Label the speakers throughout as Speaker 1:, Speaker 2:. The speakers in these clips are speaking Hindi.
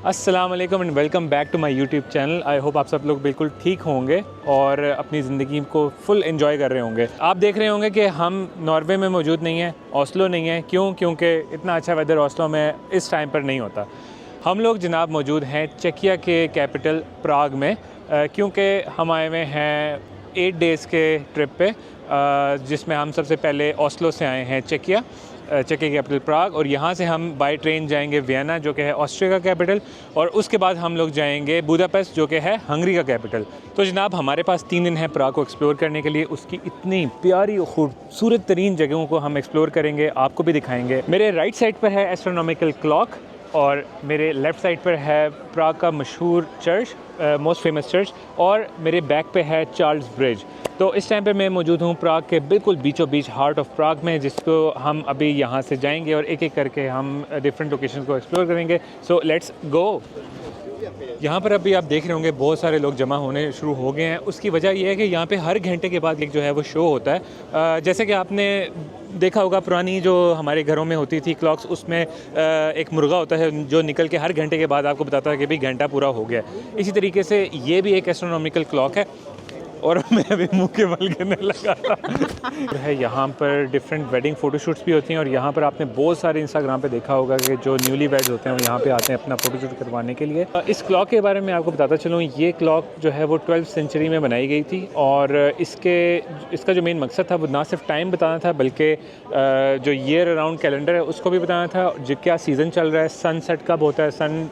Speaker 1: अस्सलाम वालेकुम and welcome back to my YouTube channel. I hope आप सब लोग बिल्कुल ठीक होंगे और अपनी ज़िंदगी को फुल एंजॉय कर रहे होंगे। आप देख रहे होंगे कि हम नॉर्वे में मौजूद नहीं हैं, ओस्लो नहीं है। क्योंकि इतना अच्छा वेदर ओस्लो में इस टाइम पर नहीं होता। हम लोग जनाब मौजूद हैं चेकिया के कैपिटल प्राग में, क्योंकि हम आए हुए हैं 8 डेज़ के ट्रिप पे, जिसमें हम सबसे पहले ओस्लो से आए हैं चेकिया कैपिटल प्राग, और यहाँ से हम बाय ट्रेन जाएंगे वियना जो कि है ऑस्ट्रिया का कैपिटल, और उसके बाद हम लोग जाएंगे बुदापेस्ट जो कि है हंगरी का कैपिटल। तो जनाब हमारे पास 3 दिन है प्राग को एक्सप्लोर करने के लिए। उसकी इतनी प्यारी खूबसूरत तरीन जगहों को हम एक्सप्लोर करेंगे, आपको भी दिखाएंगे। मेरे राइट साइड पर है एस्ट्रोनॉमिकल क्लॉक और मेरे लेफ़्ट साइड पर है प्राग का मशहूर चर्च, मोस्ट फेमस चर्च, और मेरे बैक पे है चार्ल्स ब्रिज। तो इस टाइम पे मैं मौजूद हूँ प्राग के बिल्कुल बीचों बीच हार्ट ऑफ प्राग में, जिसको हम अभी यहाँ से जाएंगे और एक एक करके हम डिफरेंट लोकेशन को एक्सप्लोर करेंगे। So let's go. यहाँ पर अभी आप देख रहे होंगे बहुत सारे लोग जमा होने शुरू हो गए हैं। उसकी वजह यह है कि यहाँ पे हर घंटे के बाद एक जो है वो शो होता है। जैसे कि आपने देखा होगा पुरानी जो हमारे घरों में होती थी क्लॉक्स, उसमें एक मुर्गा होता है जो निकल के हर घंटे के बाद आपको बताता है कि भाई घंटा पूरा हो गया। इसी तरीके से ये भी एक एस्ट्रोनॉमिकल क्लॉक है और मैं अभी मुंह के बल गिरने लगा था। है यहाँ पर डिफरेंट वेडिंग फ़ोटोशूट्स भी होती हैं, और यहाँ पर आपने बहुत सारे इंस्टाग्राम पे देखा होगा कि जो न्यूली वेड्स होते हैं वो यहाँ पे आते हैं अपना फ़ोटोशूट करवाने के लिए। इस क्लॉक के बारे में आपको बताता चलूँ, ये क्लॉक जो है वो 12th सेंचुरी में बनाई गई थी, और इसका जो मेन मकसद था वो ना सिर्फ टाइम बताना था, बल्कि जो ईयर अराउंड कैलेंडर है उसको भी बताना था, जो क्या सीज़न चल रहा है, सनसेट कब होता है, सन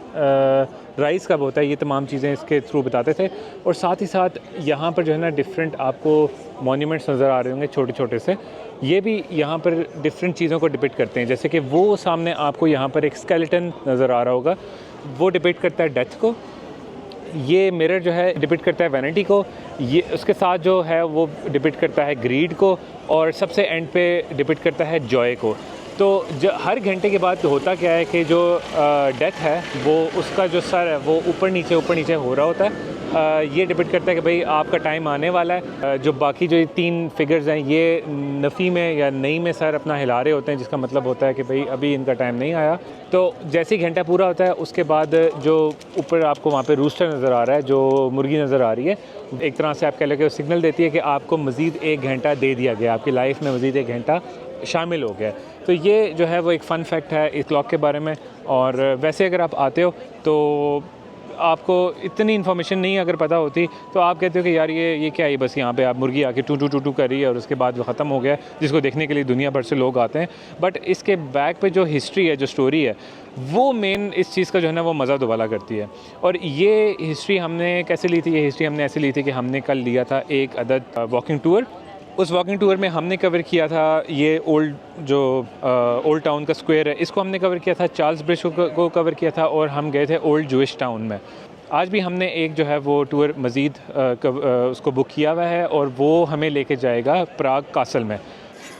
Speaker 1: राइस कब होता है, ये तमाम चीज़ें इसके थ्रू बताते थे। और साथ ही साथ यहाँ पर जो है ना डिफरेंट आपको मॉन्यूमेंट्स नज़र आ रहे होंगे छोटे छोटे से, ये भी यहाँ पर डिफरेंट चीज़ों को डिपिक्ट करते हैं। जैसे कि वो सामने आपको यहाँ पर एक स्केलेटन नज़र आ रहा होगा, वो डिपिक्ट करता है डेथ को। ये मिरर जो है डिपिक्ट करता है वैनिटी को। ये उसके साथ जो है वो डिपिक्ट करता है ग्रीड को, और सबसे एंड पे डिपिक्ट करता है जॉय को। तो हर घंटे के बाद होता क्या है कि जो डेथ है वो उसका जो सर है वो ऊपर नीचे हो रहा होता है। ये डिपेंड करता है कि भाई आपका टाइम आने वाला है। जो बाकी जो 3 फिगर्स हैं ये नफ़ी में या नई में सर अपना हिला रहे होते हैं, जिसका मतलब होता है कि भाई अभी इनका टाइम नहीं आया। तो जैसे ही घंटा पूरा होता है उसके बाद जो ऊपर आपको वहाँ पे रूस्टर नज़र आ रहा है, जो मुर्गी नज़र आ रही है, एक तरह से आप कह लो सिग्नल देती है कि आपको मज़ीद 1 घंटा दे दिया गया, आपकी लाइफ में मज़ीद 1 घंटा शामिल हो गया। तो ये जो है वो एक फ़न फैक्ट है इस क्लॉक के बारे में। और वैसे अगर आप आते हो तो आपको इतनी इन्फॉर्मेशन नहीं अगर पता होती तो आप कहते हो कि यार ये क्या है, बस यहाँ पे आप मुर्गी आके टू टू टू टू कर रही है और उसके बाद वो ख़त्म हो गया, जिसको देखने के लिए दुनिया भर से लोग आते हैं। बट इसके बैक पे जो हिस्ट्री है, जो स्टोरी है, वो मेन इस चीज़ का जो है ना वो मज़ा दोबाला करती है। और ये हिस्ट्री हमने कैसे ली थी? ये हिस्ट्री हमने ऐसे ली थी कि हमने कल लिया था एक अदद वॉकिंग टूर। उस वॉकिंग टूर में हमने कवर किया था ये ओल्ड टाउन का स्क्वायर है, इसको हमने कवर किया था, चार्ल्स ब्रिज को कवर किया था, और हम गए थे ओल्ड जूइश टाउन में। आज भी हमने एक जो है वो टूर मज़ीद उसको बुक किया हुआ है, और वो हमें लेके जाएगा प्राग कासल में।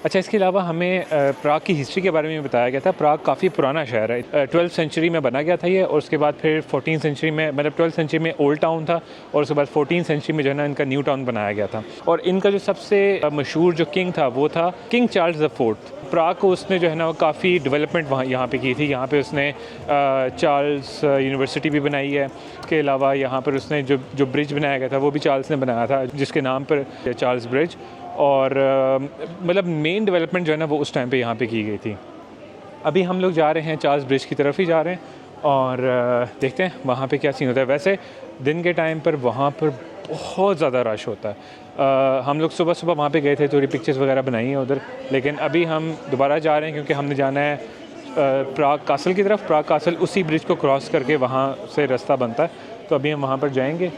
Speaker 1: अच्छा, इसके अलावा हमें प्राग की हिस्ट्री के बारे में बताया गया था। प्राग काफ़ी पुराना शहर है, 12th सेंचुरी में बना गया था ये, और उसके बाद फिर 14th सेंचुरी में, मतलब 12th सेंचुरी में ओल्ड टाउन था, और उसके बाद 14th सेंचुरी में जो है ना इनका न्यू टाउन बनाया गया था। और इनका जो सबसे मशहूर जो किंग था वो था किंग चार्ल्स IV। प्राग को उसने जो है ना वो काफ़ी डेवलपमेंट यहाँ पे की थी। यहाँ पे उसने चार्ल्स यूनिवर्सिटी भी बनाई है। इसके अलावा यहाँ पर उसने जो ब्रिज बनाया गया था वो भी चार्ल्स ने बनाया था, जिसके नाम पर चार्ल्स ब्रिज। और मतलब मेन डेवलपमेंट जो है ना वो उस टाइम पे यहाँ पे की गई थी। अभी हम लोग जा रहे हैं चार्ल्स ब्रिज की तरफ ही जा रहे हैं, और देखते हैं वहाँ पे क्या सीन होता है। वैसे दिन के टाइम पर वहाँ पर बहुत ज़्यादा रश होता है। हम लोग सुबह वहाँ पे गए थे, थोड़ी पिक्चर्स वगैरह बनाई हैं उधर, लेकिन अभी हम दोबारा जा रहे हैं क्योंकि हमने जाना है प्राग कासल की तरफ। प्राग कासल उसी ब्रिज को क्रॉस करके वहाँ से रास्ता बनता है, तो अभी हम वहाँ पर जाएंगे।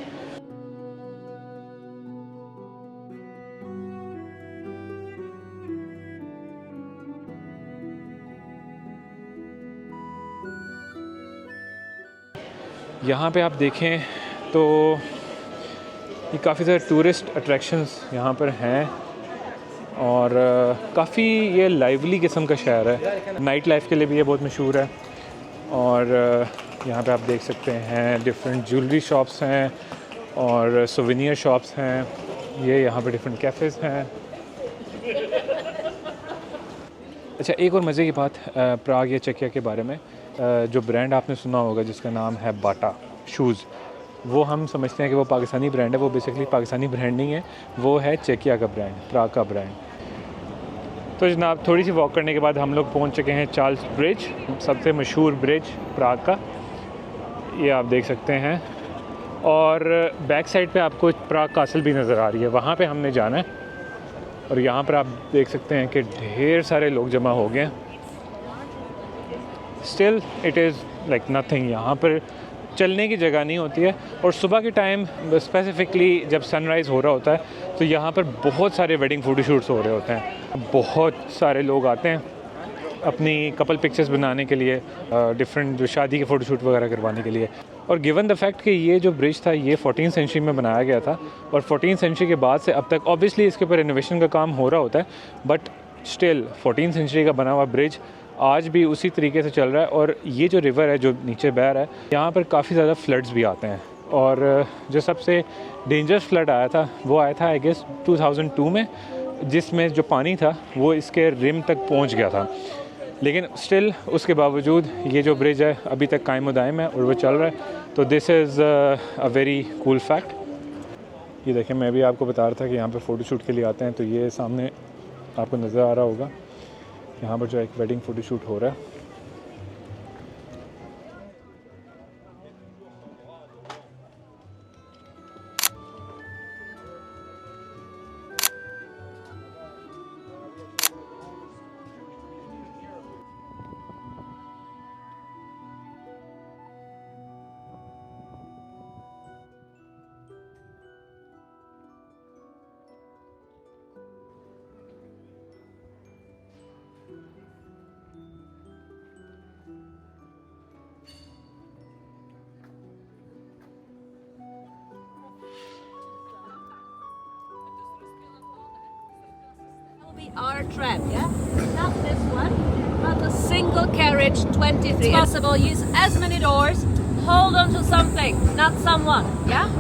Speaker 1: यहाँ पे आप देखें तो ये काफ़ी सारे टूरिस्ट अट्रैक्शंस यहाँ पर हैं, और काफ़ी ये लाइवली किस्म का शहर है। नाइट लाइफ के लिए भी ये बहुत मशहूर है। और यहाँ पे आप देख सकते हैं डिफरेंट ज्वेलरी शॉप्स हैं और सोवेनियर शॉप्स हैं। ये यहाँ पे डिफरेंट कैफ़ेज़ हैं। अच्छा, एक और मज़े की बात प्राग या चेकिया के बारे में जो ब्रांड आपने सुना होगा जिसका नाम है बाटा शूज़, वो हम समझते हैं कि वो पाकिस्तानी ब्रांड है। वो बेसिकली पाकिस्तानी ब्रांड नहीं है, वो है चेकिया का ब्रांड, प्राग का ब्रांड। तो जनाब थोड़ी सी वॉक करने के बाद हम लोग पहुंच चुके हैं चार्ल्स ब्रिज, सबसे मशहूर ब्रिज प्राग का, ये आप देख सकते हैं। और बैक साइड पे आपको प्राग कासल भी नज़र आ रही है, वहाँ पे हमने जाना है। और यहाँ पर आप देख सकते हैं कि ढेर सारे लोग जमा हो गए हैं। Still it is like nothing, यहाँ पर चलने की जगह नहीं होती है। और सुबह के टाइम स्पेसिफ़िकली जब सनराइज़ हो रहा होता है तो यहाँ पर बहुत सारे वेडिंग फ़ोटोशूट्स हो रहे होते हैं। बहुत सारे लोग आते हैं अपनी कपल पिक्चर्स बनाने के लिए, डिफरेंट जो शादी के फ़ोटोशूट वगैरह करवाने के लिए। और गिवन द फैक्ट कि ये जो ब्रिज था ये 14th सेंचुरी में बनाया गया था, और 14th सेंचुरी के बाद से अब तक ऑब्वियसली इसके ऊपर रिनोवेशन का काम हो रहा होता है, बट स्टिल 14th सेंचुरी का बना हुआ ब्रिज आज भी उसी तरीके से चल रहा है। और ये जो रिवर है जो नीचे बह रहा है, यहाँ पर काफ़ी ज़्यादा फ्लड्स भी आते हैं। और जो सबसे डेंजरस फ्लड आया था वो आया था आई गेस 2002 में, जिसमें जो पानी था वो इसके रिम तक पहुँच गया था। लेकिन स्टिल उसके बावजूद ये जो ब्रिज है अभी तक कायम दायम है और वो चल रहा है। तो this is a very cool fact. ये देखें, मैं भी आपको बता रहा था कि यहाँ पे फ़ोटोशूट के लिए आते हैं। तो ये सामने आपको नज़र आ रहा होगा, यहाँ पर जो एक वेडिंग फ़ोटोशूट हो रहा है।
Speaker 2: Our tram, yeah? Not this one, but a single carriage 23. It's possible, use as many doors, hold on to something, not someone, yeah?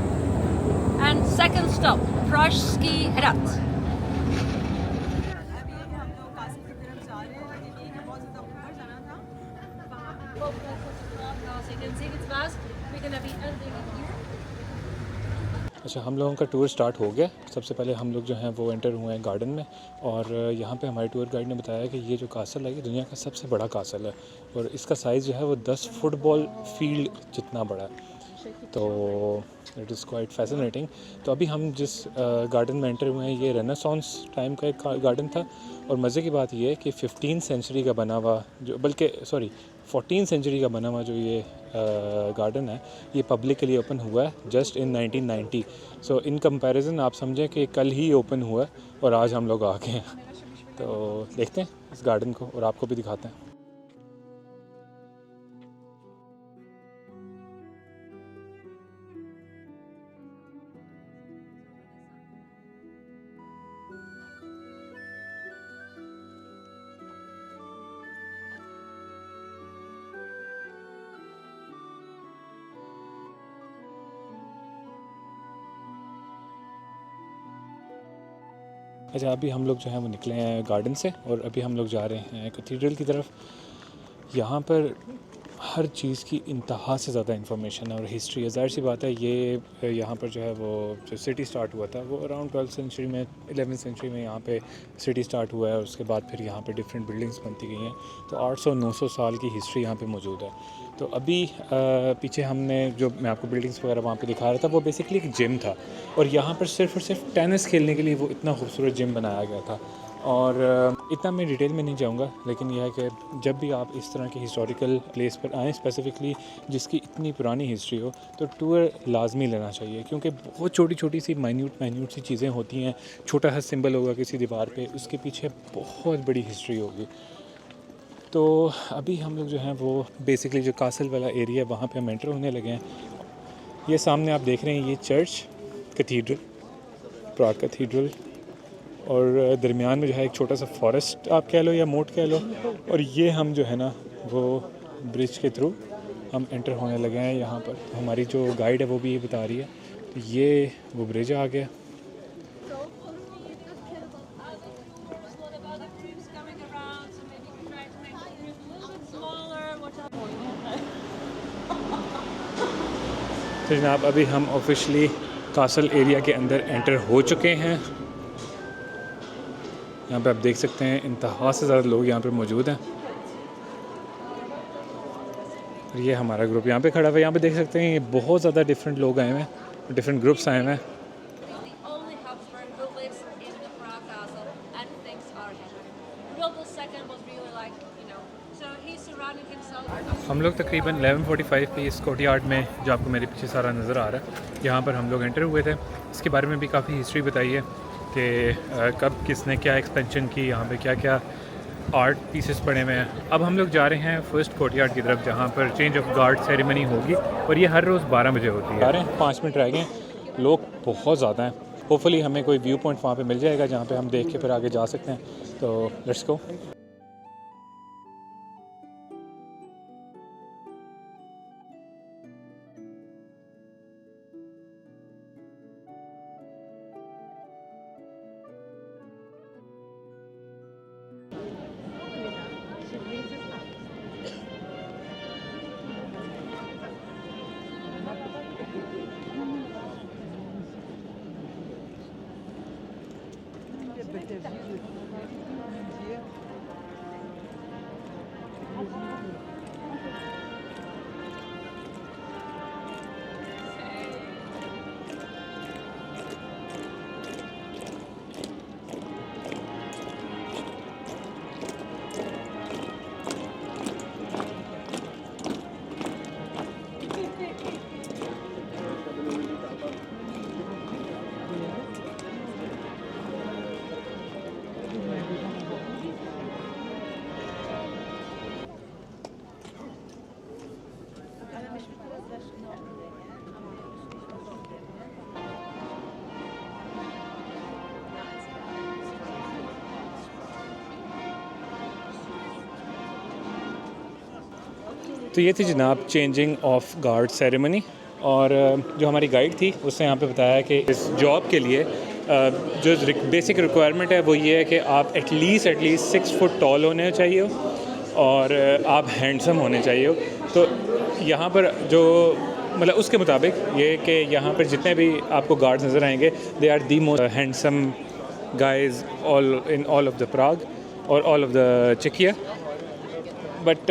Speaker 2: And second stop, Pражski Hrad.
Speaker 1: अच्छा, हम लोगों का टूर स्टार्ट हो गया। सबसे पहले हम लोग जो हैं वो एंटर हुए हैं गार्डन में, और यहाँ पे हमारे टूर गाइड ने बताया कि ये जो कासल है ये दुनिया का सबसे बड़ा कासल है, और इसका साइज़ जो है वो 10 फुटबॉल फील्ड जितना बड़ा है। तो इट इज़ क्वाइट फैसिनेटिंग। तो अभी हम जिस गार्डन में एंटर हुए हैं ये रेनेसांस टाइम का एक गार्डन था। और मज़े की बात ये है कि 15th सेंचुरी का बना हुआ जो, बल्कि 14th सेंचुरी का बना हुआ जो ये गार्डन है ये पब्लिक के लिए ओपन हुआ है just in 1990। So in comparison आप समझें कि कल ही ओपन हुआ है और आज हम लोग आ गए हैं। तो देखते हैं इस गार्डन को और आपको भी दिखाते हैं। अच्छा, अभी हम लोग जो हैं वो निकले हैं गार्डन से और अभी हम लोग जा रहे हैं कैथीड्रल की तरफ। यहाँ पर हर चीज़ की इंतहा से ज़्यादा इन्फॉर्मेशन है और हिस्ट्री है। ज़ाहिर सी बात है ये यहाँ पर जो है वो जो सिटी स्टार्ट हुआ था वो अराउंड 12th सेंचुरी में, 11th सेंचुरी में यहाँ पे सिटी स्टार्ट हुआ है। और उसके बाद फिर यहाँ पे डिफरेंट बिल्डिंग्स बनती गई हैं। तो 800-900 साल की हिस्ट्री यहाँ पे मौजूद है। तो अभी पीछे हमने जो मैं आपको बिल्डिंग्स वगैरह वहाँ पे दिखा रहा था वो बेसिकली एक जिम था, और यहाँ पर सिर्फ और सिर्फ टेनिस खेलने के लिए वो इतना खूबसूरत जिम बनाया गया था। और इतना मैं डिटेल में नहीं जाऊँगा, लेकिन यह है कि जब भी आप इस तरह के हिस्टोरिकल प्लेस पर आएँ स्पेसिफ़िकली जिसकी इतनी पुरानी हिस्ट्री हो, तो टूर लाजमी लेना चाहिए, क्योंकि बहुत छोटी छोटी सी माइन्यूट सी चीज़ें होती हैं। छोटा सा सिंबल होगा किसी दीवार पे, उसके पीछे बहुत बड़ी हिस्ट्री होगी। तो अभी हम लोग जो हैं वो बेसिकली जो कासल वाला एरिया है वहाँ पे हम एंटर होने लगे हैं। ये सामने आप देख रहे हैं ये चर्च कैथीड्रल, प्राग कैथीड्रल, और दरमियान में जो है एक छोटा सा फॉरेस्ट आप कह लो या मोट कह लो। और ये हम जो है ना वो ब्रिज के थ्रू हम एंटर होने लगे हैं यहाँ पर। हमारी जो गाइड है वो भी ये बता रही है। तो ये वो ब्रिज आ गया। तो जनाब अभी हम ऑफिशियली कासल एरिया के अंदर एंटर हो चुके हैं। यहाँ पे आप देख सकते हैं इंतहा से ज़्यादा लोग यहाँ पे मौजूद हैं। और ये हमारा ग्रुप यहाँ पे खड़ा हुआ है। यहाँ पे देख सकते हैं ये बहुत ज़्यादा डिफरेंट लोग आए हुए हैं, डिफरेंट ग्रुप्स आए हुए हैं। हम लोग तकरीबन 11:45 पे इस कोर्टयार्ड में, जो आपको मेरे पीछे सारा नज़र आ रहा है, यहाँ पर हम लोग एंटर हुए थे। इसके बारे में भी काफ़ी हिस्ट्री बताई है कि कब किसने क्या एक्सपेंशन की, यहाँ पे क्या क्या आर्ट पीसेस पड़े हुए हैं। अब हम लोग जा रहे हैं फर्स्ट कोर्टयार्ड की तरफ, जहाँ पर चेंज ऑफ गार्ड सेरेमनी होगी और ये हर रोज़ 12 बजे होती है। 5 मिनट रह गए, लोग बहुत ज़्यादा हैं। होपफुली हमें कोई व्यू पॉइंट वहाँ पे मिल जाएगा जहाँ पे हम देख के फिर आगे जा सकते हैं। तो लेट्स गो। तो ये थी जनाब चेंजिंग ऑफ गार्ड सेरेमनी। और जो हमारी गाइड थी उसने यहाँ पे बताया कि इस जॉब के लिए जो बेसिक रिक्वायरमेंट है वो ये है कि आप एटलीस्ट 6 फुट टॉल होने चाहिए हो और आप हैंडसम होने चाहिए हो। तो यहाँ पर जो मतलब उसके मुताबिक ये कि यहाँ पर जितने भी आपको गार्ड्स नज़र आएंगे, they are the most handsome guys all of the Prague और ऑल ऑफ द चेकिया। बट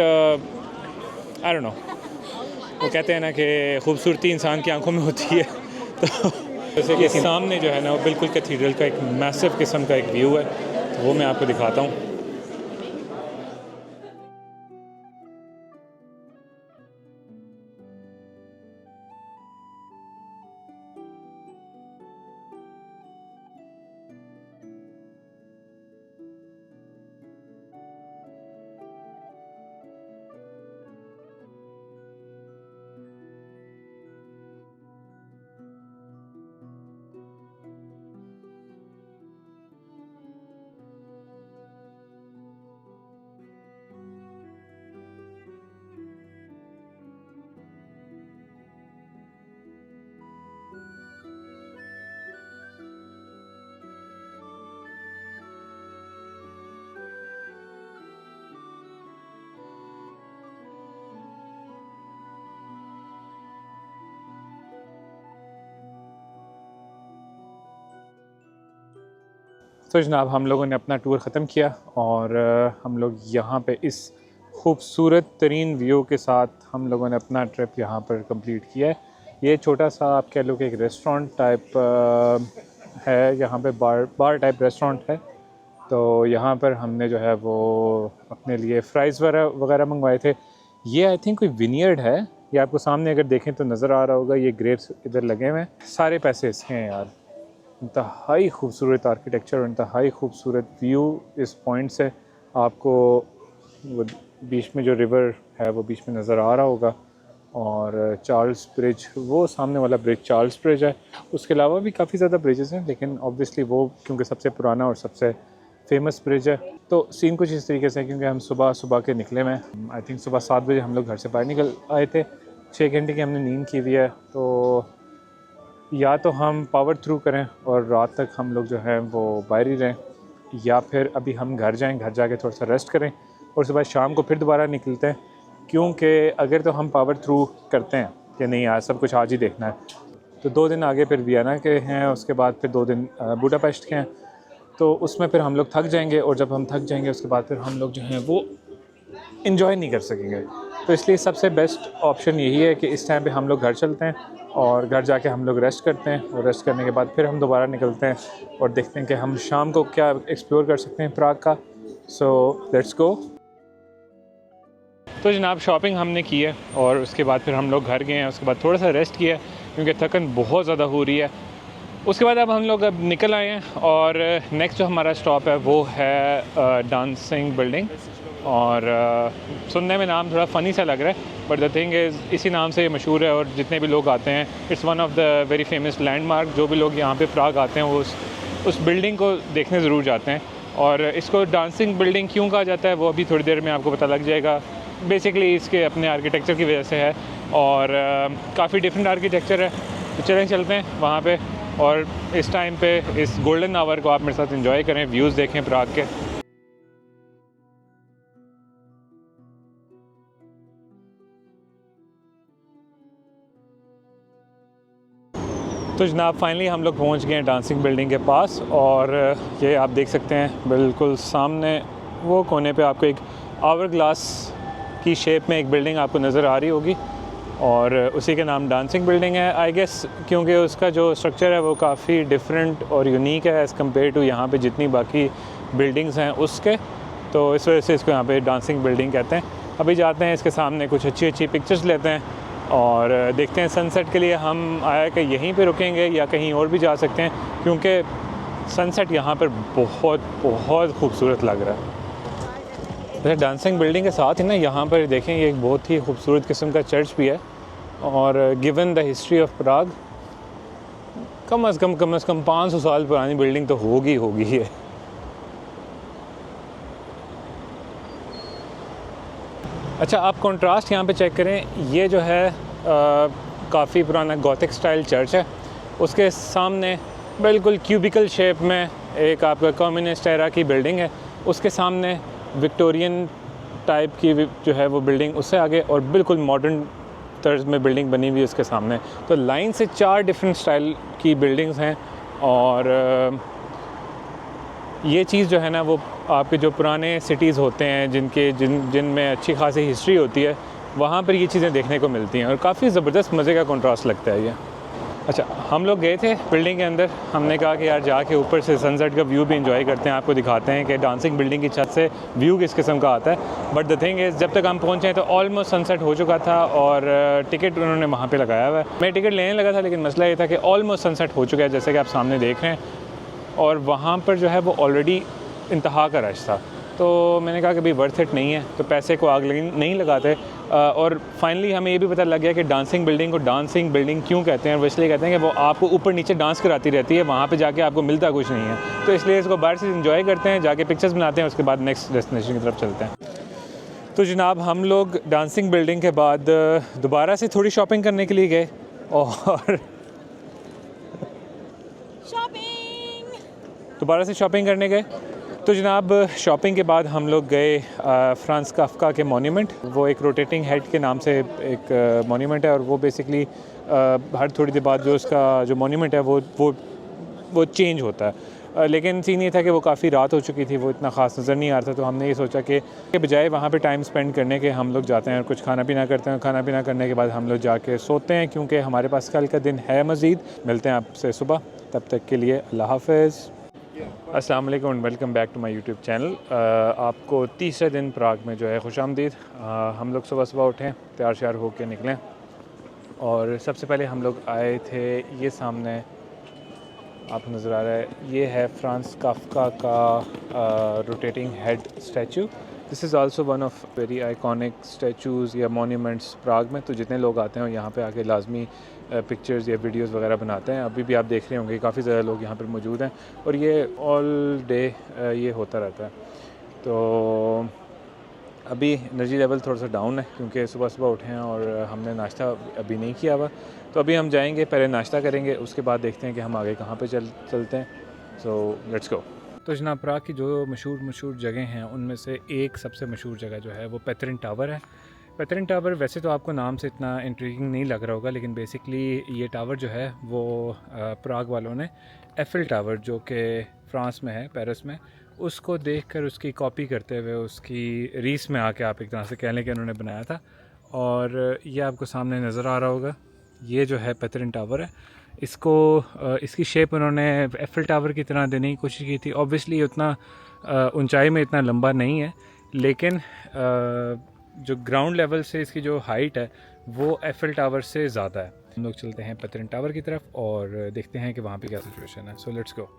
Speaker 1: आई डोंट नो, वो कहते हैं ना कि खूबसूरती इंसान की आंखों में होती है। तो जैसे कि सामने जो है ना वो बिल्कुल कैथीड्रल का एक मैसिव किस्म का एक व्यू है, तो वो मैं आपको दिखाता हूँ। तो जनाब हम लोगों ने अपना टूर ख़त्म किया और हम लोग यहाँ पे इस खूबसूरत तरीन व्यू के साथ हम लोगों ने अपना ट्रिप यहाँ पर कंप्लीट किया है। ये छोटा सा आप कह लो कि एक रेस्टोरेंट टाइप है, यहाँ पे बार टाइप रेस्टोरेंट है। तो यहाँ पर हमने जो है वो अपने लिए फ्राइज़ वगैरह मंगवाए थे। ये आई थिंक कोई विनियर्ड है, ये आपको सामने अगर देखें तो नज़र आ रहा होगा, ये ग्रेप्स इधर लगे हुए हैं। सारे पैसे इसके हैं यार। इंतहाई खूबसूरत आर्किटेक्चर और इंतहाई खूबसूरत व्यू इस पॉइंट से आपको वो बीच में जो रिवर है वो बीच में नज़र आ रहा होगा। और चार्ल्स ब्रिज, वो सामने वाला ब्रिज चार्ल्स ब्रिज है। उसके अलावा भी काफ़ी ज़्यादा ब्रिजेस हैं, लेकिन ऑब्वियसली वो क्योंकि सबसे पुराना और सबसे फेमस ब्रिज है। तो सीन कुछ इस तरीके से है, क्योंकि हम सुबह के निकले में, आई थिंक सुबह 7 बजे हम लोग घर से बाहर निकल आए थे। 6 घंटे की हमने नींद की हुई है। तो या तो हम पावर थ्रू करें और रात तक हम लोग जो है वो बाहर ही रहें, या फिर अभी हम घर जाएं, घर जाके थोड़ा सा रेस्ट करें और सुबह शाम को फिर दोबारा निकलते हैं। क्योंकि अगर तो हम पावर थ्रू करते हैं कि नहीं यार सब कुछ आज ही देखना है। तो 2 दिन आगे फिर वियना के हैं, उसके बाद फिर 2 दिन बुडापेस्ट के हैं। तो उसमें फिर हम लोग थक जाएंगे, और जब हम थक जाएंगे उसके बाद फिर हम लोग जो हैं वो इन्जॉय नहीं कर सकेंगे। तो इसलिए सबसे बेस्ट ऑप्शन यही है कि इस टाइम पे हम लोग घर चलते हैं और घर जाके हम लोग रेस्ट करते हैं, और रेस्ट करने के बाद फिर हम दोबारा निकलते हैं और देखते हैं कि हम शाम को क्या एक्सप्लोर कर सकते हैं प्राग का। So let's go. तो जनाब शॉपिंग हमने की है और उसके बाद फिर हम लोग घर गए हैं, उसके बाद थोड़ा सा रेस्ट किया क्योंकि थकन बहुत ज़्यादा हो रही है। उसके बाद अब हम लोग अब निकल आए हैं और नेक्स्ट जो हमारा स्टॉप है वो है डांसिंग बिल्डिंग। और सुनने में नाम थोड़ा फ़नी सा लग रहा है, बट द थिंग इज़ इसी नाम से ये मशहूर है और जितने भी लोग आते हैं it's one of the very famous landmark. जो भी लोग यहाँ पे प्राग आते हैं वो उस बिल्डिंग को देखने ज़रूर जाते हैं। और इसको डांसिंग बिल्डिंग क्यों कहा जाता है वो अभी थोड़ी देर में आपको पता लग जाएगा। बेसिकली इसके अपने आर्किटेक्चर की वजह से है, और काफ़ी डिफरेंट आर्किटेक्चर है। तो चलें चलते हैं वहाँ पे, और इस टाइम पे इस गोल्डन आवर को आप मेरे साथ एंजॉय करें, व्यूज़ देखें प्राग के। तो जनाब फाइनली हम लोग पहुँच गए हैं डांसिंग बिल्डिंग के पास, और ये आप देख सकते हैं बिल्कुल सामने वो कोने पे आपको एक आवर ग्लास की शेप में एक बिल्डिंग आपको नज़र आ रही होगी, और उसी के नाम डांसिंग बिल्डिंग है आई गेस, क्योंकि उसका जो स्ट्रक्चर है वो काफ़ी डिफरेंट और यूनिक है एज़ कम्पेयर टू यहाँ पे जितनी बाकी बिल्डिंग्स हैं उसके। तो इस वजह से इसको यहाँ पे डांसिंग बिल्डिंग कहते हैं। अभी जाते हैं इसके सामने कुछ अच्छी अच्छी पिक्चर्स लेते हैं और देखते हैं सनसेट के लिए हम आया कि यहीं पे रुकेंगे या कहीं और भी जा सकते हैं, क्योंकि सनसेट यहाँ पर बहुत बहुत खूबसूरत लग रहा है। वैसे डांसिंग बिल्डिंग के साथ ही ना यहाँ पर देखें ये एक बहुत ही खूबसूरत किस्म का चर्च भी है, और गिवन द हिस्ट्री ऑफ प्राग कम से कम 500 साल पुरानी बिल्डिंग तो होगी है। अच्छा आप कंट्रास्ट यहाँ पे चेक करें, ये जो है काफ़ी पुराना गॉथिक स्टाइल चर्च है, उसके सामने बिल्कुल क्यूबिकल शेप में एक आपका कम्युनिस्ट एरा की बिल्डिंग है, उसके सामने विक्टोरियन टाइप की जो है वो बिल्डिंग उससे आगे, और बिल्कुल मॉडर्न तर्ज में बिल्डिंग बनी हुई है उसके सामने। तो लाइन से 4 डिफरेंट स्टाइल की बिल्डिंग्स हैं, और ये चीज़ जो है ना वो आपके जो पुराने सिटीज़ होते हैं जिनमें अच्छी खासी हिस्ट्री होती है वहाँ पर ये चीज़ें देखने को मिलती हैं, और काफ़ी ज़बरदस्त मज़े का कंट्रास्ट लगता है ये। अच्छा हम लोग गए थे बिल्डिंग के अंदर, हमने कहा कि यार जाके ऊपर से सनसेट का व्यू भी एंजॉय करते हैं, आपको दिखाते हैं कि डांसिंग बिल्डिंग की छत से व्यू किस किस्म का आता है। बट द थिंग इज़ जब तक हम पहुँचे तो ऑलमोस्ट सनसेट हो चुका था, और टिकट उन्होंने वहाँ पे लगाया हुआ है। मैं टिकट लेने लगा था लेकिन मसला ये था कि ऑलमोस्ट सनसेट हो चुका है जैसे कि आप सामने देख रहे हैं, और वहाँ पर जो है वो ऑलरेडी इंतहा का रश था। तो मैंने कहा कि भाई वर्थ इट नहीं है, तो पैसे को आग नहीं लगाते। और फाइनली हमें ये भी पता लग गया कि डांसिंग बिल्डिंग को डांसिंग बिल्डिंग क्यों कहते हैं, वो इसलिए कहते हैं कि वो आपको ऊपर नीचे डांस कराती रहती है, वहाँ पे जाके आपको मिलता कुछ नहीं है। तो इसलिए इसको बाहर से एंजॉय करते हैं, जाके पिक्चर्स बनाते हैं, उसके बाद नेक्स्ट डेस्टिनेशन की तरफ चलते हैं। तो जनाब हम लोग डांसिंग बिल्डिंग के बाद दोबारा से थोड़ी शॉपिंग करने के लिए गए, और दोबारा से शॉपिंग करने गए। तो जनाब शॉपिंग के बाद हम लोग गए फ्रांस काफ्का के मॉन्यूमेंट। वो एक रोटेटिंग हेड के नाम से एक मॉन्यूमेंट है, और वो बेसिकली हर थोड़ी देर बाद जो उसका जो मॉन्यूमेंट है वो चेंज होता है। लेकिन सीन ये था कि वो काफ़ी रात हो चुकी थी, वो इतना ख़ास नज़र नहीं आ रहा था। तो हमने ये सोचा कि बजाय वहाँ पे टाइम स्पेंड करने के हम लोग जाते हैं और कुछ खाना पीना करते हैं। खाना पीना करने के बाद हम लोग जाके सोते हैं, क्योंकि हमारे पास कल का दिन है मज़ीद। मिलते हैं आपसे सुबह, तब तक के लिए अल्लाह हाफ़िज़। अस्सलाम वालेकुम and welcome back to my YouTube channel. आपको तीसरे दिन प्राग में जो है खुशामदीद। हम लोग सुबह उठें, तैयार श्यार होकर निकलें, और सबसे पहले हम लोग आए थे ये सामने आपको नज़र आ रहा है, ये है फ्रांस काफ्का का rotating head statue. This is also one of very iconic statues या मॉन्यूमेंट्स प्राग में। तो जितने लोग आते हैं यहाँ पे आके लाजमी पिक्चर्स या वीडियोस वगैरह बनाते हैं। अभी भी आप देख रहे होंगे काफ़ी ज़्यादा लोग यहाँ पर मौजूद हैं, और ये ऑल डे ये होता रहता है। तो अभी एनर्जी लेवल थोड़ा सा डाउन है, क्योंकि सुबह उठे हैं और हमने नाश्ता अभी नहीं किया हुआ। तो अभी हम जाएंगे, पहले नाश्ता करेंगे, उसके बाद देखते हैं कि हम आगे कहाँ पे चलते हैं। So let's go. तो जनाब प्राग की जो मशहूर जगह हैं उनमें से एक सबसे मशहूर जगह जो है वो पेत्रिन टावर है। पैतरन टावर वैसे तो आपको नाम से इतना इंट्रीगिंग नहीं लग रहा होगा, लेकिन बेसिकली ये टावर जो है वो प्राग वालों ने एफिल टावर जो कि फ्रांस में है, पेरिस में, उसको देखकर उसकी कॉपी करते हुए उसकी रीस में आके आप एक तरह से कह लें कि उन्होंने बनाया था। और ये आपको सामने नज़र आ रहा होगा, ये जो है पैतरन टावर है। इसको इसकी शेप उन्होंने एफिल टावर की तरह देने की कोशिश की थी। ऑब्वियसली उतना ऊंचाई में इतना लंबा नहीं है, लेकिन जो ग्राउंड लेवल से इसकी जो हाइट है वो एफिल टावर से ज़्यादा है। हम लोग चलते हैं पैतरन टावर की तरफ और देखते हैं कि वहाँ पे क्या सिचुएशन है। So let's go.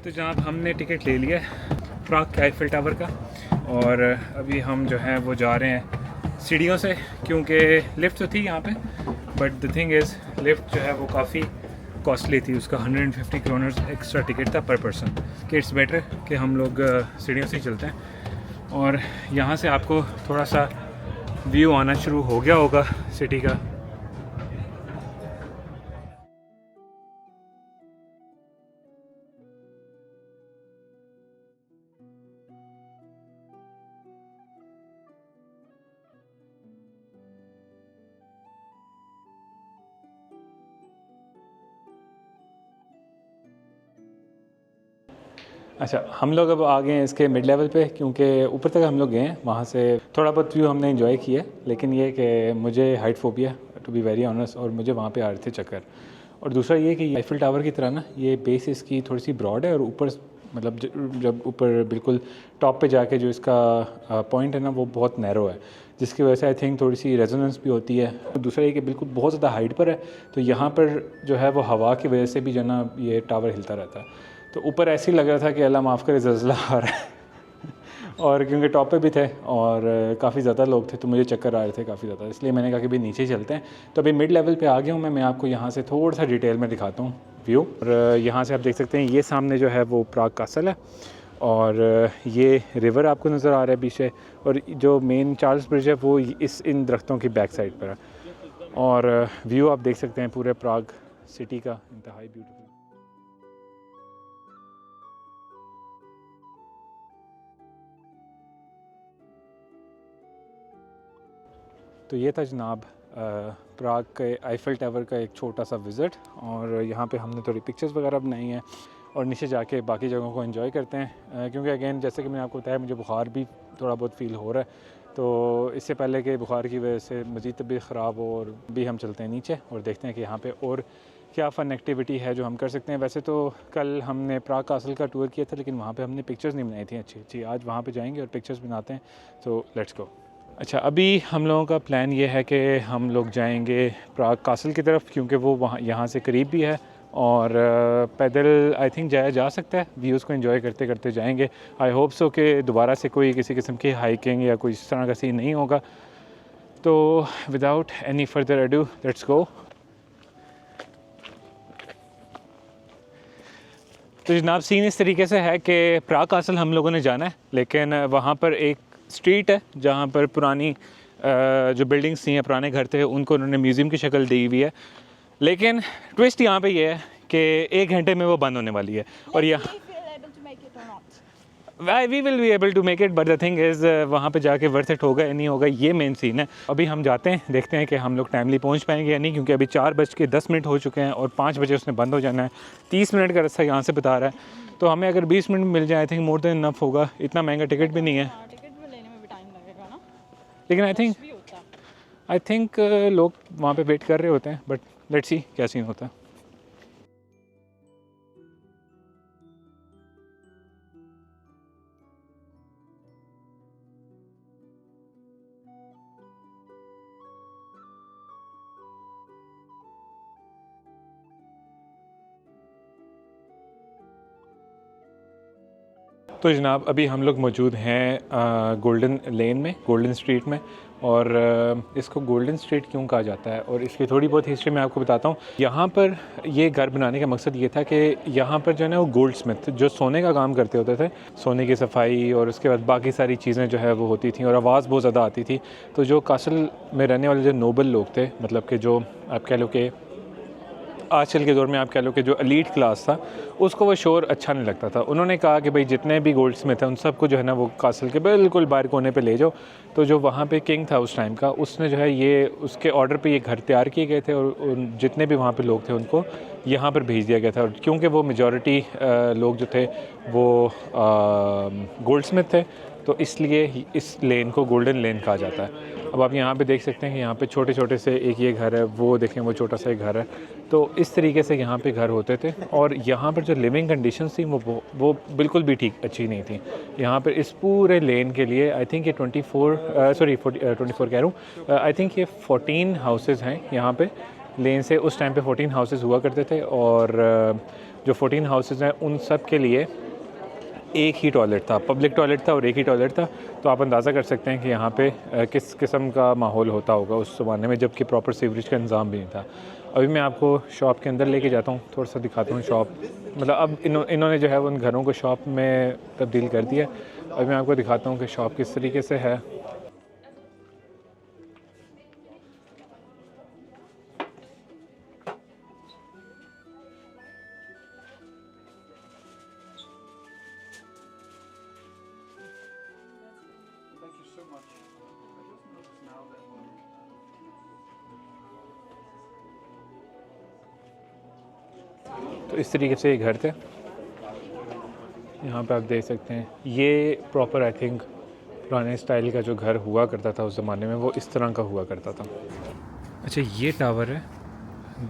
Speaker 1: तो जनाब हमने टिकट ले लिया प्राग के आईफिल टावर का, और अभी हम जो है वो जा रहे हैं सीढ़ियों से, क्योंकि लिफ्ट तो थी यहाँ पे, but the thing is lift जो है वो काफ़ी कॉस्टली थी। उसका 150 क्रोनर्स एक्स्ट्रा टिकट था पर पर्सन। कि इट्स बेटर कि हम लोग सीढ़ियों से ही चलते हैं। और यहाँ से आपको थोड़ा सा व्यू आना शुरू हो गया होगा सिटी का। अच्छा, हम लोग अब आ गए हैं इसके मिड लेवल पे, क्योंकि ऊपर तक हम लोग गए हैं, वहाँ से थोड़ा बहुत व्यू हमने एंजॉय किया, लेकिन ये कि मुझे height phobia to be very honest, और मुझे वहाँ पे आ रहे थे चक्कर। और दूसरा ये कि आईफिल टावर की तरह ना ये बेस इसकी थोड़ी सी ब्रॉड है, और ऊपर मतलब जब ऊपर बिल्कुल टॉप पे जाके जो इसका पॉइंट है ना वो बहुत नैरो है, जिसकी वजह से आई थिंक थोड़ी सी रेजोनेंस भी होती है। दूसरा ये कि बिल्कुल बहुत ज़्यादा हाइट पर है, तो यहाँ पर जो है वो हवा की वजह से भी जो ना ये टावर हिलता रहता है। तो ऊपर ऐसे ही लग रहा था कि अल्लाह माफ़ करे ज़लज़ला आ रहा है और क्योंकि टॉप पे भी थे और काफ़ी ज़्यादा लोग थे, तो मुझे चक्कर आ रहे थे काफ़ी ज़्यादा, इसलिए मैंने कहा कि भाई नीचे ही चलते हैं। तो अभी मिड लेवल पे आ गया हूँ मैं आपको यहाँ से थोड़ा सा डिटेल में दिखाता हूँ व्यू। और यहाँ से आप देख सकते हैं ये सामने जो है वो प्राग कासल है, और ये रिवर आपको नज़र आ रहा है पीछे, और जो मेन चार्ल्स ब्रिज है वो इन दरख्तों की बैक साइड पर है। और व्यू आप देख सकते हैं पूरे प्राग सिटी का, इंतहाई ब्यूटीफुल। तो ये था जनाब प्राग के आईफिल टावर का एक छोटा सा विज़िट, और यहाँ पे हमने थोड़ी पिक्चर्स वगैरह बनाई हैं, और नीचे जाके बाकी जगहों को एंजॉय करते हैं। क्योंकि अगेन जैसे कि मैंने आपको बताया, मुझे बुखार भी थोड़ा बहुत फ़ील हो रहा है, तो इससे पहले कि बुखार की वजह से मज़ीद तबीयत ख़राब हो, और भी हम चलते हैं नीचे और देखते हैं कि यहाँ पर और क्या फ़न एक्टिविटी है जो हम कर सकते हैं। वैसे तो कल हमने प्राग कासल का टूर किया था, लेकिन वहाँ पर हमने पिक्चर्स नहीं बनाई थी अच्छी अच्छी। आज वहाँ पर जाएँगे और पिक्चर्स बनाते हैं, तो लेट्स गो। अच्छा, अभी हम लोगों का प्लान ये है कि हम लोग जाएंगे प्राग कासल की तरफ, क्योंकि वो वहाँ यहाँ से करीब भी है, और पैदल आई थिंक जाया जा सकता है। व्यूज़ को एंजॉय करते करते जाएंगे। आई होप सो कि दोबारा से कोई किसी किस्म की हाइकिंग या कोई इस तरह का सीन नहीं होगा। तो without any further ado let's go. तो जनाब सीन इस तरीके से है कि प्राग कासल हम लोगों ने जाना है, लेकिन वहाँ पर एक स्ट्रीट है जहाँ पर पुरानी जो बिल्डिंग्स थी, पुराने घर थे, उनको उन्होंने म्यूज़ियम की शक्ल दी हुई है। लेकिन ट्विस्ट यहाँ पे ये है कि 1 घंटे में वो बंद होने वाली है। और यहाँ we will be able to make it, but the thing is वहाँ पे जाके वर्थ इट होगा या नहीं होगा, ये मेन सीन है। अभी हम जाते हैं, देखते हैं कि हम लोग टाइमली पहुँच पाएंगे या नहीं, क्योंकि अभी 4:10 हो चुके हैं और 5 बजे उसने बंद हो जाना है। 30 मिनट का रास्ता यहाँ से बता रहा है, तो हमें अगर 20 मिनट मिल जाए I think more than enough होगा। इतना महंगा टिकट भी नहीं है, लेकिन आई थिंक लोग वहाँ पे वेट कर रहे होते हैं, बट लेट्स सी क्या सीन होता है। तो जनाब अभी हम लोग मौजूद हैं गोल्डन लेन में, गोल्डन स्ट्रीट में, और इसको गोल्डन स्ट्रीट क्यों कहा जाता है और इसकी थोड़ी बहुत हिस्ट्री मैं आपको बताता हूँ। यहाँ पर ये घर बनाने का मकसद ये था कि यहाँ पर जो है ना वो गोल्ड स्मिथ जो सोने का काम करते होते थे, सोने की सफाई और उसके बाद बाकी सारी चीज़ें जो है वो होती थी और आवाज़ बहुत ज़्यादा आती थी। तो जो कासल में रहने वाले जो नोबल लोग थे, मतलब कि जो आप कह लो कि आजकल के दौर में आप कह लो कि जो एलीट क्लास था, उसको वो शोर अच्छा नहीं लगता था। उन्होंने कहा कि भाई जितने भी गोल्ड स्मिथ हैं उन सबको जो है ना वो कासल के बिल्कुल बाहर कोने पे ले जाओ। तो जो वहाँ पे किंग था उस टाइम का, उसने जो है ये उसके ऑर्डर पे ये घर तैयार किए गए थे और जितने भी वहाँ पे लोग थे उनको यहाँ पर भेज दिया गया था। और क्योंकि वो मेजॉरिटी लोग जो थे वो गोल्ड स्मिथ थे, तो इसलिए इस लेन को गोल्डन लेन कहा जाता है। अब आप यहाँ पे देख सकते हैं कि यहाँ पे छोटे छोटे से एक ये घर है, वो देखें वो छोटा सा एक घर है। तो इस तरीके से यहाँ पे घर होते थे और यहाँ पर जो लिविंग कंडीशंस थी वो बिल्कुल भी ठीक अच्छी नहीं थी। यहाँ पर इस पूरे लेन के लिए आई थिंक ये 24 कह रहा हूँ, आई थिंक ये 14 हाउसेज़ हैं यहाँ पे लेन से। उस टाइम पे 14 हाउसेज़ हुआ करते थे और जो 14 हाउसेज़ हैं उन सब के लिए एक ही टॉयलेट था, पब्लिक टॉयलेट था और एक ही टॉयलेट था। तो आप अंदाज़ा कर सकते हैं कि यहाँ पे किस किस्म का माहौल होता होगा उस ज़माने में, जबकि प्रॉपर सीवरेज का इंतज़ाम भी नहीं था। अभी मैं आपको शॉप के अंदर लेके जाता हूँ, थोड़ा सा दिखाता हूँ शॉप। मतलब अब इन्होंने जो है उन घरों को शॉप में तब्दील कर दिया। अभी मैं आपको दिखाता हूँ कि शॉप किस तरीके से है। तो इस तरीके से ये घर थे। यहाँ पे आप देख सकते हैं ये प्रॉपर आई थिंक पुराने स्टाइल का जो घर हुआ करता था उस ज़माने में, वो इस तरह का हुआ करता था। अच्छा, ये टावर है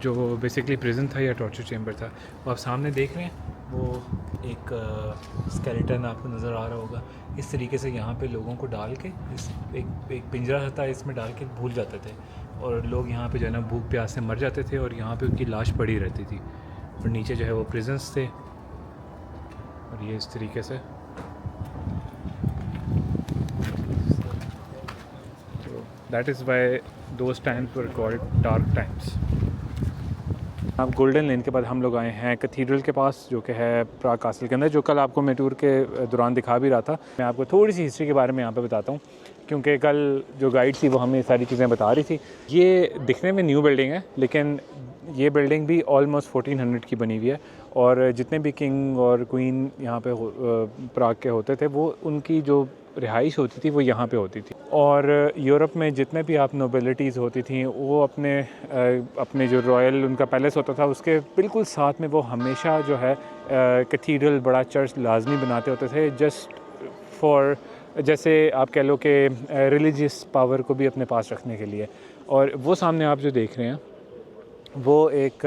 Speaker 1: जो बेसिकली प्रिजन था या टॉर्चर चेम्बर था। वो आप सामने देख रहे हैं, वो एक स्केलेटन आपको नज़र आ रहा होगा। इस तरीके से यहाँ पे लोगों को डाल के एक पिंजरा था, इसमें डाल के भूल जाते थे और लोग यहाँ पे जो है ना भूख प्यास से मर जाते थे और यहाँ पे उनकी लाश पड़ी रहती थी। और नीचे जो है वो प्रिजन्स थे और ये इस तरीके से। तो that is why those times were called dark times. अब गोल्डन लेन के बाद हम लोग आए हैं कैथीड्रल के पास, जो कि है प्राग कासल के अंदर, जो कल आपको मैं टूर के दौरान दिखा भी रहा था। मैं आपको थोड़ी सी हिस्ट्री के बारे में यहाँ पे बताता हूँ, क्योंकि कल जो गाइड थी वो हमें सारी चीज़ें बता रही थी। ये दिखने में न्यू बिल्डिंग है, लेकिन ये बिल्डिंग भी ऑलमोस्ट 1400 की बनी हुई है और जितने भी किंग और क्वीन यहाँ पे प्राग के होते थे, वो उनकी जो रिहाइश होती थी वो यहाँ पे होती थी। और यूरोप में जितने भी आप नोबिलिटीज़ होती थी, वो अपने जो रॉयल उनका पैलेस होता था उसके बिल्कुल साथ में वो हमेशा जो है कैथीड्रल बड़ा चर्च लाजमी बनाते होते थे, जस्ट फॉर, जैसे आप कह लो कि रिलीजियस पावर को भी अपने पास रखने के लिए। और वो सामने आप जो देख रहे हैं वो एक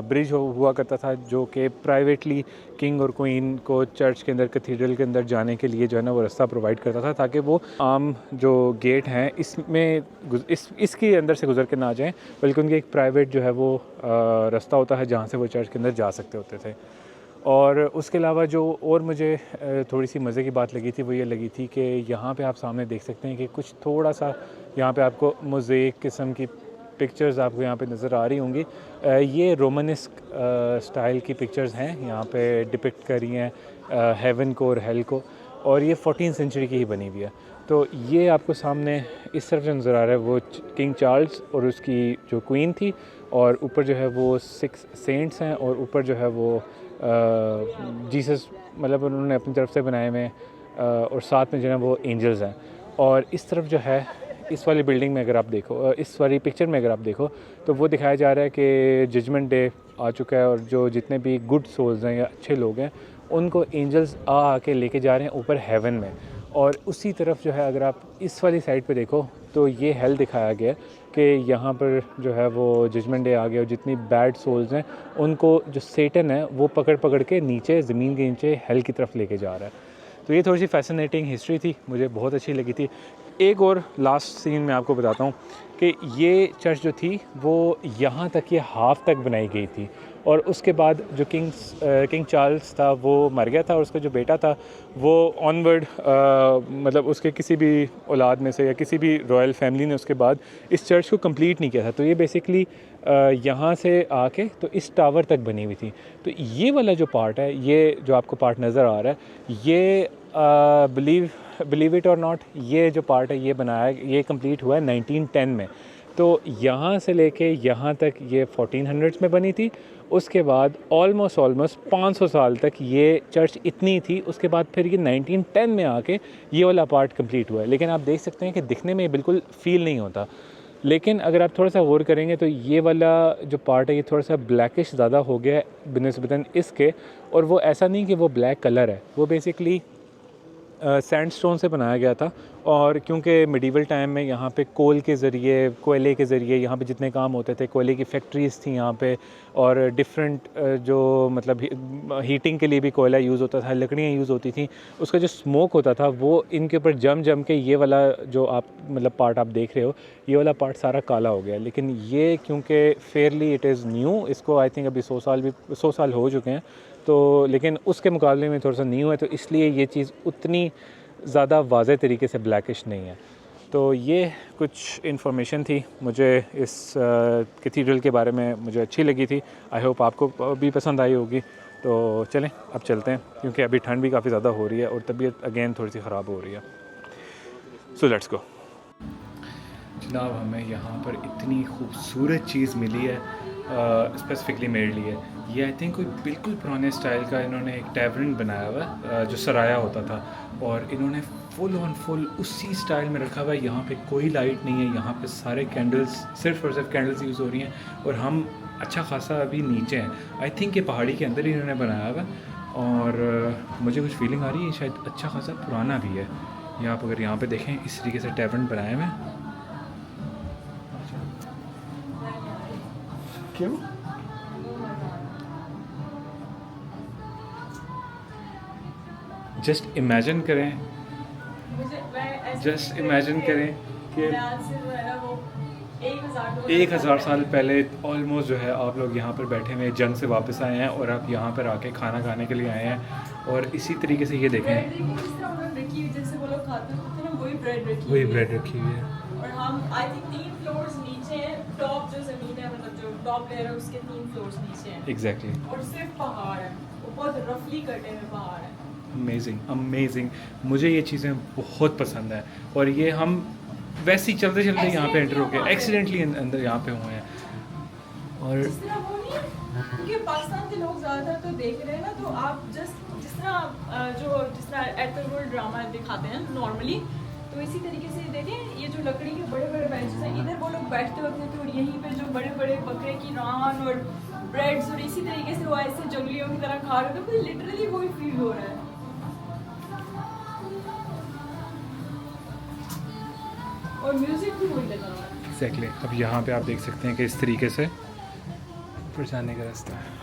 Speaker 1: ब्रिज हुआ करता था, जो कि प्राइवेटली किंग और क्वीन को चर्च के अंदर, कैथीड्रल के अंदर जाने के लिए जो है ना वो रास्ता प्रोवाइड करता था, ताकि वो आम जो गेट हैं इसमें इसके अंदर से गुजर के ना जाएं, बल्कि उनके एक प्राइवेट जो है वो रास्ता होता है जहाँ से वो चर्च के अंदर जा सकते होते थे। और उसके अलावा जो और मुझे थोड़ी सी मज़े की बात लगी थी वो ये लगी थी कि यहाँ पे आप सामने देख सकते हैं कि कुछ थोड़ा सा यहाँ पे आपको मोज़ेक किस्म की पिक्चर्स आपको यहाँ पे नज़र आ रही होंगी। ये रोमनिस्क स्टाइल की पिक्चर्स हैं, यहाँ पे डिपिक्ट करी हैं हेवन को और हेल को, और ये 14th सेंचुरी की ही बनी हुई है। तो ये आपको सामने इस तरफ जो नज़र आ रहा है वो किंग चार्ल्स और उसकी जो क्वीन थी, और ऊपर जो है वो 6 सेंट्स हैं, और ऊपर जो है वो जीसस, मतलब उन्होंने अपनी तरफ से बनाए हुए, और साथ में जो है वो एंजल्स हैं। और इस तरफ जो है इस वाली बिल्डिंग में अगर आप देखो, इस वाली पिक्चर में अगर आप देखो, तो वो दिखाया जा रहा है कि जजमेंट डे आ चुका है और जो जितने भी गुड सोल्स हैं या अच्छे लोग हैं उनको एंजल्स आके लेके जा रहे हैं ऊपर हेवन में। और उसी तरफ जो है अगर आप इस वाली साइड पे देखो तो ये हेल दिखाया गया कि यहाँ पर जो है वो जजमेंट डे आ गया और जितनी बैड सोल्स हैं उनको जो सेटन है वो पकड़ पकड़ के नीचे ज़मीन के नीचे हेल की तरफ लेके जा रहा है। तो ये थोड़ी सी फैसिनेटिंग हिस्ट्री थी, मुझे बहुत अच्छी लगी थी। एक और लास्ट सीन मैं आपको बताता हूँ कि ये चर्च जो थी वो यहाँ तक ये हाफ तक बनाई गई थी, और उसके बाद जो किंग चार्ल्स था वो मर गया था और उसका जो बेटा था वो ऑनवर्ड मतलब उसके किसी भी औलाद में से या किसी भी रॉयल फैमिली ने उसके बाद इस चर्च को कंप्लीट नहीं किया था। तो ये बेसिकली यहाँ से आके तो इस टावर तक बनी हुई थी। तो ये वाला जो पार्ट है, ये जो आपको पार्ट नज़र आ रहा है, ये बिलीव इट और नॉट, ये जो पार्ट है ये बनाया, ये कंप्लीट हुआ है 1910 में। तो यहाँ से लेके यहाँ तक ये 1400s में बनी थी। उसके बाद ऑलमोस्ट 500 साल तक ये चर्च इतनी थी। उसके बाद फिर ये 1910 में आके ये वाला पार्ट कंप्लीट हुआ है। लेकिन आप देख सकते हैं कि दिखने में बिल्कुल फ़ील नहीं होता। लेकिन अगर आप थोड़ा सा गौर करेंगे तो ये वाला जो पार्ट है ये थोड़ा सा ब्लैकिश ज़्यादा हो गया है बिनिस्बतन इसके। और वो ऐसा नहीं कि वो ब्लैक कलर है, वो बेसिकली सैंडस्टोन से बनाया गया था। और क्योंकि मिडीवल टाइम में यहाँ पे कोल के ज़रिए, कोयले के ज़रिए यहाँ पे जितने काम होते थे, कोयले की फैक्ट्रीज़ थी यहाँ पे, और डिफरेंट जो मतलब हीटिंग के लिए भी कोयला यूज़ होता था, लकड़ियाँ यूज़ होती थी, उसका जो स्मोक होता था वो इनके ऊपर जम के ये वाला जो आप मतलब पार्ट आप देख रहे हो, ये वाला पार्ट सारा काला हो गया। लेकिन ये क्योंकि फेयरली इट इज़ न्यू, इसको आई थिंक अभी 100 साल हो चुके हैं, तो लेकिन उसके मुकाबले में थोड़ा सा न्यू है, तो इसलिए ये चीज़ उतनी ज़्यादा वाज़े तरीके से ब्लैकिश नहीं है। तो ये कुछ इन्फॉर्मेशन थी मुझे इस कैथीड्रल के बारे में, मुझे अच्छी लगी थी। आई होप आपको भी पसंद आई होगी। तो चलें अब चलते हैं, क्योंकि अभी ठंड भी काफ़ी ज़्यादा हो रही है और तबीयत अगेन थोड़ी सी ख़राब हो रही है। So let's go. जनाब, हमें यहाँ पर इतनी खूबसूरत चीज़ मिली है स्पेसिफ़िकली मेरे लिए। ये आई थिंक कोई बिल्कुल पुराने स्टाइल का इन्होंने एक टैवरन बनाया हुआ है जो सराया होता था, और इन्होंने फुल उसी स्टाइल में रखा हुआ है। यहाँ पे कोई लाइट नहीं है, यहाँ पे सारे कैंडल्स, सिर्फ और सिर्फ कैंडल्स यूज़ हो रही हैं, और हम अच्छा खासा अभी नीचे हैं। आई थिंक ये पहाड़ी के अंदर ही इन्होंने बनाया हुआ है, और मुझे कुछ फीलिंग आ रही है शायद अच्छा खासा पुराना भी है। ये आप अगर यहाँ पे देखें, इस तरीके से टैवरन बनाए हुए हैं। क्यों? जस्ट इमेजिन करें कि 1000 साल पहले ऑलमोस्ट जो है आप लोग यहाँ पर बैठे हुए जंग से वापस आए हैं, और आप यहाँ पर आके खाना खाने के लिए आए हैं। और इसी तरीके से ये देखें, वही ब्रेड रखी हुई है।
Speaker 3: और हम आई थिंक 3 फ्लोर्स नीचे हैं। टॉप जो ज़मीन है, मतलब जो टॉप लेयर है, उसके 3 फ्लोर्स नीचे हैं।
Speaker 1: एग्जैक्टली।
Speaker 3: और सिर्फ पहाड़ है, वो बहुत रफली कटे हुए पहाड़ है।
Speaker 1: अमेजिंग। मुझे ये चीज़ें बहुत पसंद है। और ये हम वैसे ही चलते चलते यहाँ पे एंटर हो गए, एक्सीडेंटली अंदर यहाँ पे हुए हैं। और
Speaker 3: जिस तरह वो नहीं, क्योंकि पाकिस्तान के लोग ज़्यादातर तो देख रहे हैं ना, तो आप जिस तरह एर्थरवुड ड्रामा दिखाते हैं नॉर्मली, तो इसी तरीके से देखें, ये जो लकड़ी के बड़े बड़े बेंचेस हैं, इधर वो लोग बैठते होते थे, और यहीं पे जो बड़े बड़े बकरे की रान और ब्रेड्स, और इसी तरीके से वो ऐसे जंगलियों की तरह खा रहे थे। तो लिटरली वही फील हो रहा है। और म्यूजिक भी वही लगा हुआ है।
Speaker 1: एग्जैक्टली। अब यहाँ पे आप देख सकते हैं कि इस तरीके से ऊपर जाने का रास्ता है।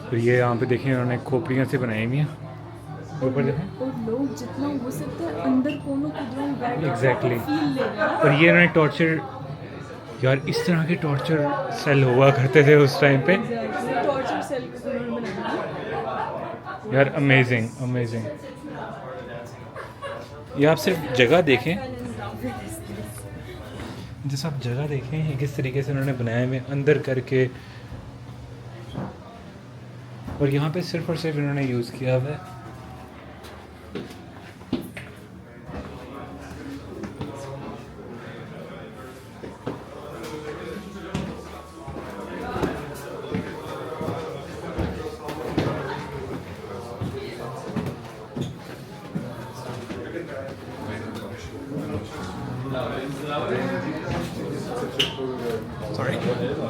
Speaker 1: और ये यहाँ पे देखें, उन्होंने खोपड़ियाँ से बनाई हुई हैं, ऊपर देखें।
Speaker 3: और लोग जितना हो सकता है अंदर कोनों कोनों बैठ के
Speaker 1: Exactly.
Speaker 3: फील ले रहे हैं।
Speaker 1: और ये उन्होंने टॉर्चर, यार इस तरह के टॉर्चर सेल हुआ करते थे उस टाइम पे
Speaker 3: टॉर्चर सेल को उन्होंने बनाया।
Speaker 1: यार। अमेजिंग। ये आप सिर्फ जगह देखें, जैसे आप जगह देखें ये किस तरीके से उन्होंने बनाए हुए अंदर करके, और यहाँ पे सिर्फ और सिर्फ इन्होंने यूज़ किया हुआ है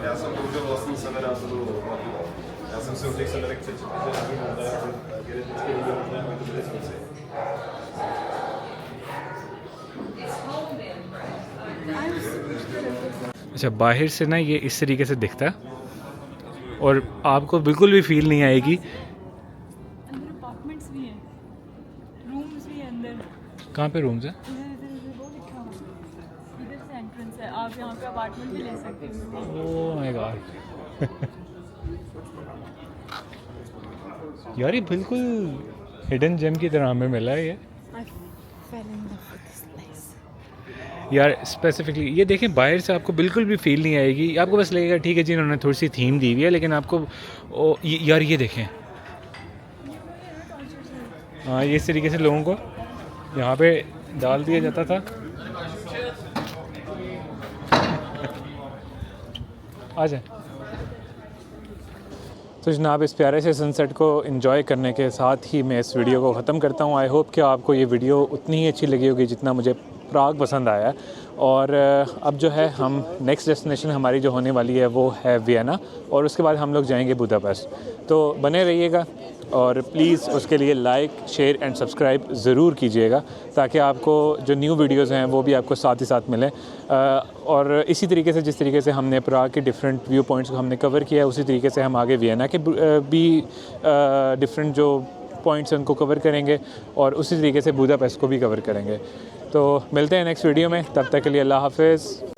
Speaker 4: Já jsem bohužel vlastní sebe názoru. Já jsem si o těch severech přečetl, že nevím, geneticky není možné, aby to byly samci.
Speaker 1: अच्छा, बाहर से ना ये इस तरीके से दिखता है, और आपको बिल्कुल भी फील नहीं आएगी।
Speaker 3: अंदर अपार्टमेंट्स भी हैं, रूम्स भी हैं अंदर।
Speaker 1: कहाँ पे रूम्स हैं?
Speaker 3: इधर वो लिखा हुआ, इधर से एंट्रेंस है, आप यहाँ पे अपार्टमेंट भी ले सकते हो।
Speaker 1: ओह माय गॉड यार ये बिल्कुल हिडन जेम की तरह हमें मिला है ये यार। स्पेसिफिकली ये देखें, बाहर से आपको बिल्कुल भी फील नहीं आएगी, आपको बस लगेगा ठीक है जी इन्होंने थोड़ी सी थीम दी हुई है, लेकिन आपको यार ये देखें, हाँ ये इस तरीके से लोगों को यहाँ पे डाल दिया जाता था। आ जाए। तो जनाब इस प्यारे से सनसेट को एंजॉय करने के साथ ही मैं इस वीडियो को ख़त्म करता हूँ। आई होप कि आपको ये वीडियो उतनी ही अच्छी लगी होगी जितना मुझे प्राग पसंद आया। और अब जो है हम नेक्स्ट डेस्टिनेशन हमारी जो होने वाली है वो है वियना, और उसके बाद हम लोग जाएंगे बुदापेस्ट। तो बने रहिएगा और प्लीज़ उसके लिए लाइक, शेयर एंड सब्सक्राइब ज़रूर कीजिएगा, ताकि आपको जो न्यू वीडियोज़ हैं वो भी आपको साथ ही साथ मिलें। और इसी तरीके से जिस तरीके से हमने प्राग के डिफरेंट व्यू पॉइंट्स को हमने कवर किया है, उसी तरीके से हम आगे वियना के भी डिफरेंट जो पॉइंट्स हैं उनको कवर करेंगे, और उसी तरीके से बुदापेस्ट को भी कवर करेंगे। तो मिलते हैं नेक्स्ट वीडियो में, तब तक के लिए अल्लाह हाफ़िज़।